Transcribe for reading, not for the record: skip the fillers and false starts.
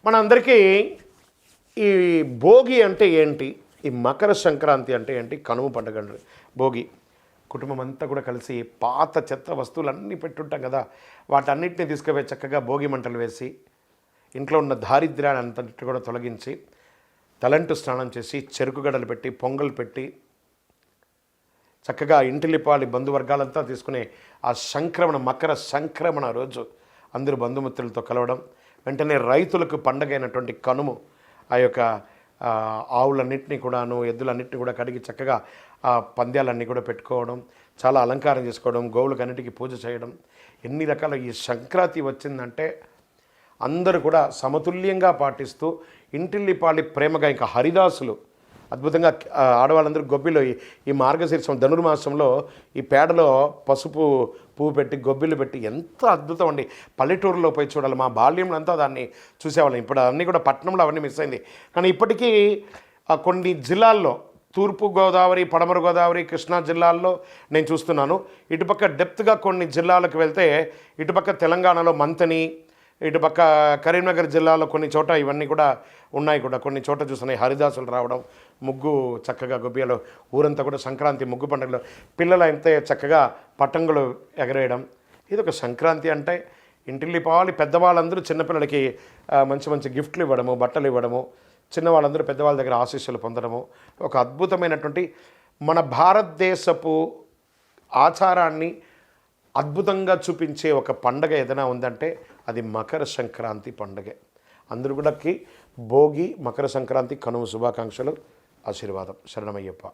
మనందరికీ ఈ భోగి అంటే ఏంటి, ఈ మకర సంక్రాంతి అంటే ఏంటి, కనుమ పండుగ భోగి కుటుంబం అంతా కూడా కలిసి పాత చెత్త వస్తువులన్నీ పెట్టుంటాం కదా, వాటన్నిటిని తీసుకుపోయి చక్కగా భోగి మంటలు వేసి ఇంట్లో ఉన్న దారిద్ర్యాన్ని అంతటి కూడా తొలగించి తలంటు స్నానం చేసి చెరుకు గడలు పెట్టి పొంగల్ పెట్టి చక్కగా ఇంటిలిపాలి బంధువర్గాలంతా తీసుకునే ఆ సంక్రమణ మకర సంక్రమణ రోజు అందరూ బంధుమిత్రులతో కలవడం, వెంటనే రైతులకు పండగైనటువంటి కనుము ఆ యొక్క ఆవులన్నింటినీ కూడాను ఎద్దులన్నింటినీ కూడా కడిగి చక్కగా ఆ పంద్యాలన్నీ కూడా పెట్టుకోవడం, చాలా అలంకారం చేసుకోవడం, గోవులకు అన్నిటికీ పూజ చేయడం, ఎన్ని రకాల ఈ సంక్రాంతి వచ్చిందంటే అందరూ కూడా సమతుల్యంగా పాటిస్తూ ఇంటిల్లిపాలి ప్రేమగా ఇంకా హరిదాసులు అద్భుతంగా ఆడవాళ్ళందరూ గొబ్బిలో ఈ మార్గశీర్షం ధనుర్మాసంలో ఈ పేడలో పసుపు పువ్వు పెట్టి గొబ్బిలు పెట్టి ఎంత అద్భుతం అండి. పల్లెటూరులో పోయి చూడాలి, మా బాల్యంలో అంతా దాన్ని చూసేవాళ్ళం. ఇప్పుడు అన్నీ కూడా పట్టణంలో అవన్నీ మిస్ అయింది. కానీ ఇప్పటికీ కొన్ని జిల్లాల్లో తూర్పు గోదావరి, పడమర గోదావరి, కృష్ణా జిల్లాల్లో నేను చూస్తున్నాను. ఇటుపక్క డెప్త్గా కొన్ని జిల్లాలకు వెళ్తే ఇటుపక్క తెలంగాణలో మంతని, ఇటుపక్క కరీంనగర్ జిల్లాలో కొన్ని చోట ఇవన్నీ కూడా ఉన్నాయి. కూడా కొన్ని చోట చూస్తున్నాయి హరిదాసులు రావడం, ముగ్గు చక్కగా గొబ్బియలో ఊరంతా కూడా సంక్రాంతి ముగ్గు పండుగలో పిల్లలు అయితే చక్కగా పతంగులు ఎగరేయడం. ఇది ఒక సంక్రాంతి అంటే ఇంటిల్లిపాలి పెద్దవాళ్ళందరూ చిన్నపిల్లలకి మంచి మంచి గిఫ్ట్లు ఇవ్వడము, బట్టలు ఇవ్వడము, చిన్నవాళ్ళందరూ పెద్దవాళ్ళ దగ్గర ఆశీస్సులు పొందడము, ఒక అద్భుతమైనటువంటి మన భారతదేశపు ఆచారాన్ని అద్భుతంగా చూపించే ఒక పండగ ఏదైనా ఉందంటే అది మకర సంక్రాంతి పండుగే. అందరూ కూడా భోగి, మకర సంక్రాంతి, కనుమ శుభాకాంక్షలు, ఆశీర్వాదం. శరణమయ్యప్ప.